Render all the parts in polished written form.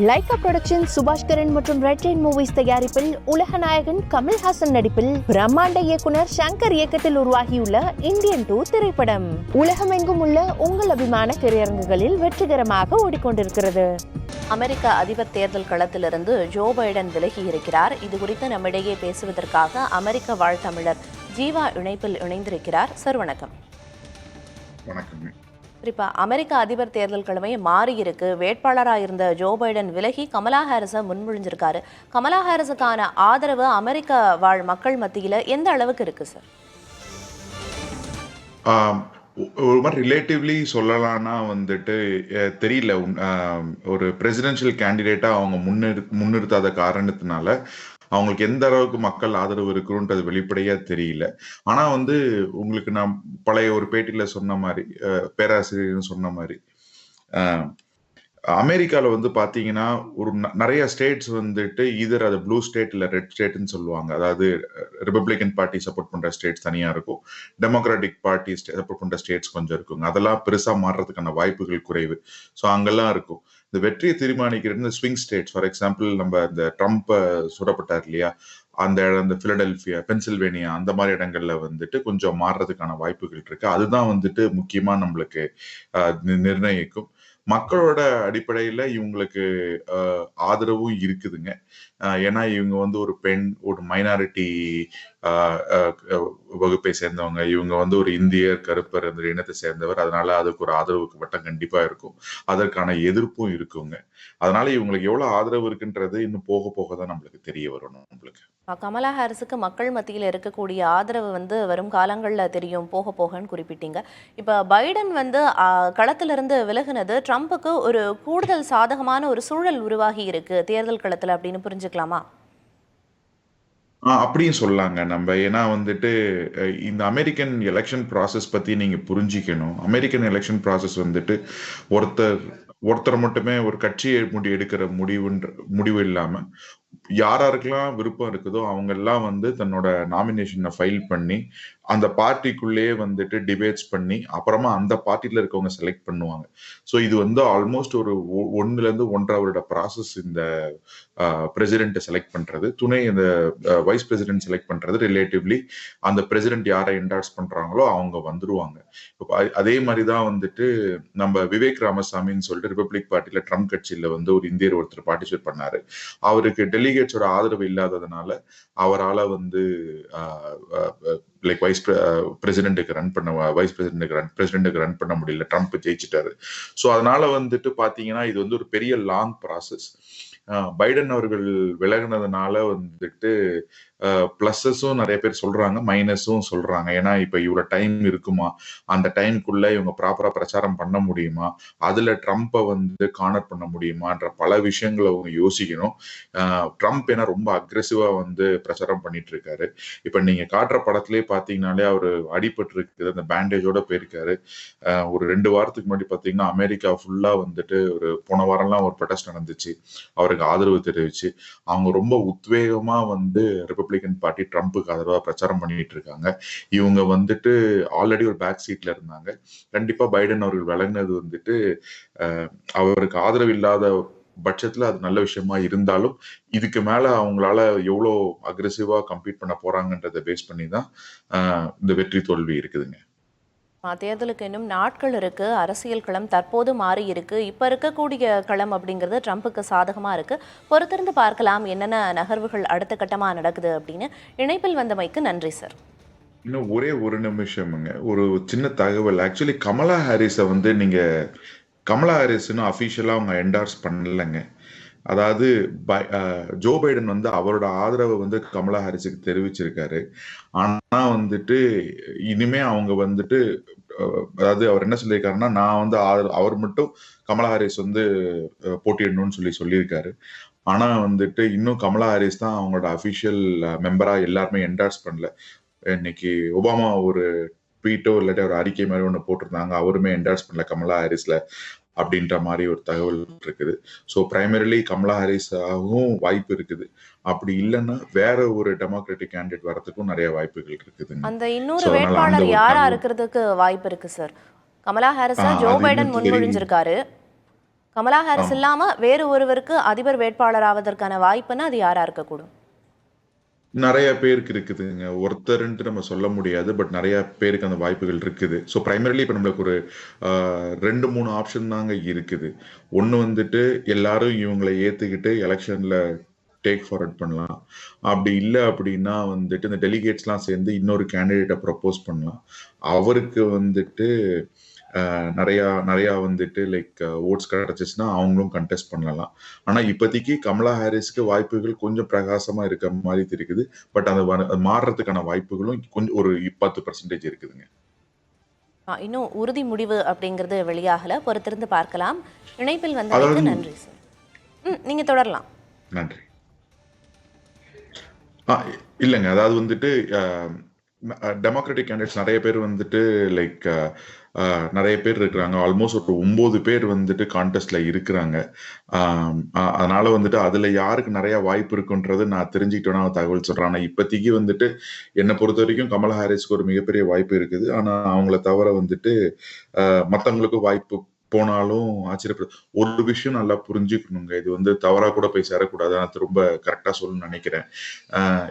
Lyca production Subaskaran மற்றும் red Jain movies தயாரிப்பில் உலக நாயகன் கமல்ஹாசன் நடிப்பில் பிரம்மாண்ட இயக்குனர் சங்கர் இயக்கத்தில் உருவாகியுள்ள இந்தியன் 2 திரைப்படம் உலகமெங்கும் உள்ள உங்கள் அபிமான திரையரங்குகளில் வெற்றிகரமாக ஓடிக்கொண்டிருக்கிறது. அமெரிக்க அதிபர் தேர்தல் களத்திலிருந்து ஜோ பைடன் விலகி இருக்கிறார். இது குறித்து நம்மிடையே பேசுவதற்காக அமெரிக்க வாழ் தமிழர் ஜீவா இணைப்பில் இணைந்திருக்கிறார். சார் வணக்கம். வணக்கம். குறிப்பா அமெரிக்க அதிபர் தேர்தல் கிழமை மாறி இருக்கு. வேட்பாளராக இருந்த ஜோ பைடன் விலகி கமலா ஹாரிஸை முன்மொழிஞ்சிருக்காரு. கமலா ஹாரிஸுக்கான ஆதரவு அமெரிக்க வாழ் மக்கள் மத்தியில எந்த அளவுக்கு இருக்கு சார்? ஒரு மாதிரி ரிலேட்டிவ்லி சொல்லலாம்னா தெரியல. ஒரு பிரசிடென்ஷியல் கேண்டிடேட்டா அவங்க முன்னிறுத்தாத காரணத்தினால அவங்களுக்கு எந்த அளவுக்கு மக்கள் ஆதரவு இருக்குன்றது வெளிப்படையா தெரியல. ஆனா உங்களுக்கு நான் பழைய ஒரு பேட்டியில சொன்ன மாதிரி, பேராசிரியர் சொன்ன மாதிரி, அமெரிக்கால பாத்தீங்கன்னா ஒரு நிறைய ஸ்டேட்ஸ் ஈதர் அது ப்ளூ ஸ்டேட் இல்ல ரெட் ஸ்டேட்னு சொல்லுவாங்க. அதாவது ரிபப்ளிகன் பார்ட்டி சப்போர்ட் பண்ற ஸ்டேட்ஸ் தனியா இருக்கும், டெமோக்ராட்டிக் பார்ட்டி சப்போர்ட் பண்ற ஸ்டேட்ஸ் கொஞ்சம் இருக்குங்க. அதெல்லாம் பெருசா மாறுறதுக்கான வாய்ப்புகள் குறைவு. ஸோ அங்கெல்லாம் இருக்கும். இந்த வெற்றியை தீர்மானிக்கிறது இந்த ஸ்விங் ஸ்டேட்ஸ். ஃபார் எக்ஸாம்பிள், நம்ம இந்த ட்ரம்ப் சுடப்பட்டார் இல்லையா, அந்த பிலடெல்பியா, பென்சில்வேனியா, அந்த மாதிரி இடங்கள்ல கொஞ்சம் மாறுறதுக்கான வாய்ப்புகள் இருக்கு. அதுதான் முக்கியமா நம்மளுக்கு நிர்ணயிக்கும். மக்களோட அடிப்படையில இவங்களுக்கு ஆதரவும் இருக்குதுங்க. ஏன்னா இவங்க ஒரு பெண், ஒரு மைனாரிட்டி வகுப்பை சேர்ந்தவங்க, இவங்க ஒரு இந்தியர், கருப்பர் அந்த இனத்தை சேர்ந்தவர். அதனால அதுக்கு ஒரு ஆதரவுக்கு வட்டம் கண்டிப்பா இருக்கும், அதற்கான எதிர்ப்பும் இருக்குங்க. அதனால இவங்களுக்கு எவ்வளவு ஆதரவு இருக்குன்றது இன்னும் போக போக தான் நம்மளுக்கு தெரிய வரணும். நம்மளுக்கு கமலா ஹாரிஸுக்கு மக்கள் மத்தியில் இருக்கக்கூடிய ஆதரவு வரும் காலங்களில் தெரியும், போக போகன்னு குறிப்பிட்டீங்க. இப்போ பைடன் களத்திலிருந்து விலகுனது ட்ரம்ப்புக்கு ஒரு கூடுதல் சாதகமான ஒரு சூழல் உருவாகி இருக்கு தேர்தல் களத்தில் அப்படின்னு புரிஞ்சுக்கலாமா? அப்படியும் சொல்லாங்க நம்ம. ஏன்னா இந்த அமெரிக்கன் எலெக்ஷன் ப்ராசஸ் பத்தி நீங்க புரிஞ்சிக்கணும். அமெரிக்கன் எலெக்ஷன் ப்ராசஸ் ஒருத்தர் மட்டுமே ஒரு கட்சியை எடுக்கிற முடிவு இல்லாம யாருக்கெல்லாம் விருப்பம் இருக்குதோ அவங்க எல்லாம் தன்னோட நாமினேஷனை ஃபைல் பண்ணி அந்த பார்ட்டிக்குள்ளேயே டிபேட்ஸ் பண்ணி அப்புறமா அந்த பார்ட்டில இருக்கவங்க செலக்ட் பண்ணுவாங்க. ஸோ இது ஆல்மோஸ்ட் ஒரு 1.5 வருட ப்ராசஸ். இந்த பிரசிடென்ட்டை செலக்ட் பண்றது, இந்த வைஸ் பிரசிடென்ட் செலக்ட் பண்றது ரிலேட்டிவ்லி அந்த பிரசிடென்ட் யாரை என்டார்ஸ் பண்றாங்களோ அவங்க வந்துருவாங்க. அதே மாதிரிதான் நம்ம விவேக் ராமசாமின்னு சொல்லிட்டு ரிபப்ளிக் பார்ட்டில ட்ரம்ப் கட்சியில ஒரு இந்தியர் ஒருத்தர் பார்ட்டிசிபேட் பண்ணாரு. அவருக்கு டெலிகேட்ஸோட ஆதரவு இல்லாததுனால அவரால் வைஸ் பிரசிடென்ட்டுக்கு ரன் பண்ண முடியல. ட்ரம்ப் ஜெயிச்சிட்டாரு. ஸோ அதனால பாத்தீங்கன்னா இது ஒரு பெரிய லாங் ப்ராசஸ். பைடன் அவர்கள் விலகினதுனால பிளஸஸும் நிறைய பேர் சொல்றாங்க, மைனஸும் சொல்றாங்க. ஏன்னா இப்ப இவ்வளவு டைம் இருக்குமா, அந்த டைமுக்குள்ள இவங்க ப்ராப்பரா பிரச்சாரம் பண்ண முடியுமா, அதுல ட்ரம்ப்பை கார்னர் பண்ண முடியுமான்ற பல விஷயங்களை அவங்க யோசிக்கணும். ட்ரம்ப் ஏன்னா ரொம்ப அக்ரெசிவா பிரச்சாரம் பண்ணிட்டு இருக்காரு. இப்ப நீங்க காட்டுற படத்திலே பாத்தீங்கன்னாலே அவரு அடிபட்டு இருக்குது, அந்த பேண்டேஜோட போயிருக்காரு. ஒரு 2 வாரத்துக்கு முன்னாடி பாத்தீங்கன்னா அமெரிக்கா ஃபுல்லா ஒரு போன வாரம்லாம் ஒரு ப்ரொடெஸ்ட் நடந்துச்சு, அவருக்கு ஆதரவு தெரிவிச்சு. அவங்க ரொம்ப உத்வேகமா ரிபப்ளிகன் பார்ட்டி ட்ரம்ப்புக்கு ஆதரவா பிரச்சாரம் பண்ணிட்டு இருக்காங்க. இவங்க ஆல்ரெடி ஒரு பேக் சீட்ல இருந்தாங்க. கண்டிப்பா பைடன் அவர்கள் விலகினது அவருக்கு ஆதரவு இல்லாத பட்சத்துல அது நல்ல விஷயமா இருந்தாலும் இதுக்கு மேல அவங்களால எவ்வளவு அக்ரெசிவா கம்பீட் பண்ண போறாங்கன்றதை பேஸ் பண்ணி தான் இந்த வெற்றி தோல்வி இருக்குதுங்க. தேர்தலுக்கு இன்னும் நாட்கள் இருக்கு. அரசியல் களம் தற்போது மாறி இருக்கு. இப்ப இருக்கக்கூடிய களம் அப்படிங்கிறது ட்ரம்ப்புக்கு சாதகமா இருக்கு. பொறுத்திருந்து பார்க்கலாம் என்னென்ன நகர்வுகள் அடுத்த கட்டமா நடக்குது அப்படின்னு. இணைப்பில் வந்தமைக்கு நன்றி சார். இன்னும் ஒரே ஒரு நிமிஷம்ங்க, ஒரு சின்ன தகவல். ஆக்சுவலி கமலா ஹாரிஸை நீங்க கமலா ஹாரிஸ்னு அஃபிஷியலா அவங்க என்டார்ஸ் பண்ணலைங்க. அதாவது ஜோ பைடன் அவரோட ஆதரவை கமலா ஹாரிஸுக்கு தெரிவிச்சிருக்காரு. ஆனா இனிமே அவங்க அதாவது அவர் என்ன சொல்லியிருக்காருன்னா, நான் அவர் மட்டும் கமலா ஹாரிஸ் போட்டியிடணும்னு சொல்லியிருக்காரு. ஆனா இன்னும் கமலா ஹாரிஸ் தான் அவங்களோட அபிஷியல் மெம்பரா எல்லாருமே என்டார்ஸ் பண்ணல. இன்னைக்கு ஒபாமா ஒரு ட்வீட்டோ இல்லாட்டி ஒரு அறிக்கை மாதிரி ஒண்ணு போட்டிருந்தாங்க, அவருமே என்டார்ஸ் பண்ணல கமலா ஹாரிஸ்ல அப்படின்ற மாதிரி ஒரு தகவல் இருக்குது. ஸோ பிரைமரிலி கமலா ஹாரிஸாகவும் வாய்ப்பு இருக்குது. அப்படி இல்லைன்னா வேற ஒரு டெமோக்ராட்டிக் கேண்டிடேட் வரதுக்கும் நிறைய வாய்ப்புகள் இருக்குது. அந்த இன்னொரு வேட்பாளர் யாரா இருக்கிறதுக்கு வாய்ப்பு இருக்கு சார்? கமலா ஹாரிஸா ஜோ பைடன் முன்மொழிஞ்சிருக்காரு. கமலா ஹாரிஸ் இல்லாம வேறு ஒருவருக்கு அதிபர் வேட்பாளர் ஆவதற்கான வாய்ப்புன்னா அது யாரா இருக்கக்கூடும்? நிறைய பேருக்கு இருக்குதுங்க. ஒருத்தருன்ட்டு நம்ம சொல்ல முடியாது. பட் நிறைய பேருக்கு அந்த வாய்ப்புகள் இருக்குது. ஸோ பிரைமரிலி இப்ப நம்மளுக்கு ஒரு 2, 3 ஆப்ஷன் தாங்க இருக்குது. ஒண்ணு வந்துட்டு எல்லாரும் இவங்கள ஏத்துக்கிட்டு எலக்ஷன்ல டேக் ஃபார்வர்ட் பண்ணலாம். அப்படி இல்ல அப்படின்னா வந்துட்டு இந்த டெலிகேட்ஸ்லாம் சேர்ந்து இன்னொரு கேண்டிடேட்ட ப்ரப்போஸ் பண்ணலாம். அவருக்கு வந்துட்டு நிறையா வந்துட்டு லைக் ஓட்ஸ் கிடைச்சிச்சுன்னா அவங்களும் கண்டெஸ்ட் பண்ணலாம். ஆனா இப்போதைக்கு கமலா ஹாரிஸ்க்கு வாய்ப்புகள் கொஞ்சம் பிரகாசமா இருக்க மாதிரி தெரியுது. பட் அது மாறுறதுக்கான வாய்ப்புகளும் கொஞ்சம் ஒரு 10% இருக்குதுங்க. இன்னும் உறுதி முடிவு அப்படிங்கிறது வெளியாகல, பொறுத்திருந்து பார்க்கலாம். இணைப்பில் வந்தமைக்கு அதாவது நன்றி சார். நீங்க தொடரலாம். நன்றி. இல்லைங்க. அதாவது வந்துட்டு டெமோக்ராட்டிக் கேண்டிடேட்ஸ் நிறைய பேர் வந்துட்டு லைக் நிறைய பேர் இருக்கிறாங்க. ஆல்மோஸ்ட் ஒரு 9 பேர் வந்துட்டு கான்டெஸ்ட்ல இருக்கிறாங்க. அதனால வந்துட்டு அதுல யாருக்கு நிறைய வாய்ப்பு இருக்குன்றது நான் தெரிஞ்சுக்கிட்டோன்னா தகவல் சொல்றேன். ஆனா இப்போதைக்கு வந்துட்டு என்னை பொறுத்த வரைக்கும் கமலா ஹாரிஸ்க்கு ஒரு மிகப்பெரிய வாய்ப்பு இருக்குது. ஆனா அவங்கள தவிர வந்துட்டு மற்றவங்களுக்கும் வாய்ப்பு போனாலும் ஆச்சரியப்படு ஒரு விஷயம் நல்லா புரிஞ்சுக்கணுங்க. இது வந்து தவறா கூட போய் சேரக்கூடாது. நான் ரொம்ப கரெக்டா சொல்லணும்னு நினைக்கிறேன்.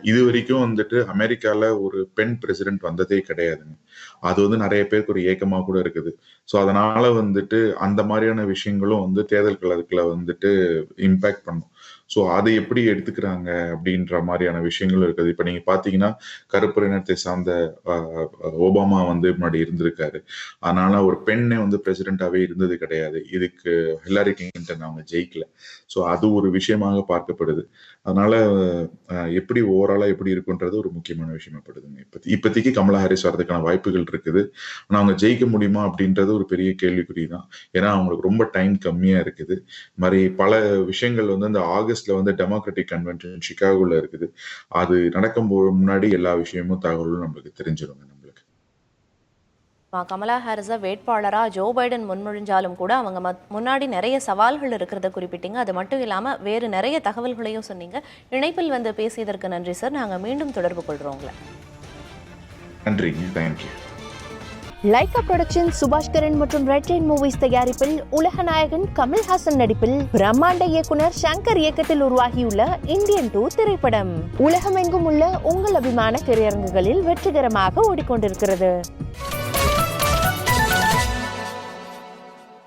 இது வரைக்கும் வந்துட்டு அமெரிக்கால ஒரு பெண் பிரசிடென்ட் வந்ததே கிடையாதுங்க. அது வந்து நிறைய பேருக்கு ஒரு ஏக்கமா கூட இருக்குது. ஸோ அதனால வந்துட்டு அந்த மாதிரியான விஷயங்களும் வந்து தேர்தல் களத்துல வந்துட்டு இம்பாக்ட் பண்ணும். ஸோ அதை எப்படி எடுத்துக்கிறாங்க அப்படின்ற மாதிரியான விஷயங்களும் இருக்குது. இப்ப நீங்க பாத்தீங்கன்னா கருப்பு இனத்தை சார்ந்த ஒபாமா வந்து முன்னாடி இருந்திருக்காரு. அதனால ஒரு பெண்ணே வந்து பிரசிடென்டாவே இருந்தது கிடையாது. இதுக்கு ஹில்லாரி கிளின்டன் அவங்க ஜெயிக்கல. ஸோ அது ஒரு விஷயமாக பார்க்கப்படுது. அதனால எப்படி ஓவராலா எப்படி இருக்குன்றது ஒரு முக்கியமான விஷயமாப்படுதுங்க. இப்போதைக்கு கமலா ஹாரிஸ் வர்றதுக்கான வாய்ப்புகள் இருக்குது. ஆனா அவங்க ஜெயிக்க முடியுமா அப்படின்றது ஒரு பெரிய கேள்விக்குறி தான். ஏன்னா அவங்களுக்கு ரொம்ப டைம் கம்மியா இருக்குது. மாதிரி பல விஷயங்கள் வந்து இந்த ஆகஸ்ட்ல வந்து டெமோக்ராட்டிக் கன்வென்ஷன் சிகாகோல இருக்குது. அது நடக்கும் முன்னாடி எல்லா விஷயமும் தகவலும் நம்மளுக்கு தெரிஞ்சிருங்க நம்மளுக்கு. கமலா ஹாரிஸை வேட்பாளரா ஜோ பைடன் முன்மொழிஞ்சாலும் கூட அவங்க முன்னாடி நிறைய சவால்கள் இருக்கிறத குறிப்பிட்டீங்க. அது மட்டும் இல்லாம வேறு நிறைய தகவல்களையும் சொன்னீங்க. இணைப்பில் வந்து பேசியதற்கு நன்றி சார். நாங்க மீண்டும் தொடர்பு கொள்றோம் உங்களை. நன்றிங்க. தேங்க்யூ. லைகா புரொடக்ஷன் சுபாஷ்கரன் மற்றும் ரெட் ரெயின் மூவிஸ் தயாரிப்பில் உலகநாயகன் கமல்ஹாசன் நடிப்பில் பிரம்மாண்ட இயக்குனர் சங்கர் இயக்கத்தில் உருவாகியுள்ள இந்தியன் 2 திரைப்படம் உலகமெங்கும் உள்ள உங்கள் அபிமான திரையரங்குகளில் வெற்றிகரமாக ஓடிக்கொண்டிருக்கிறது.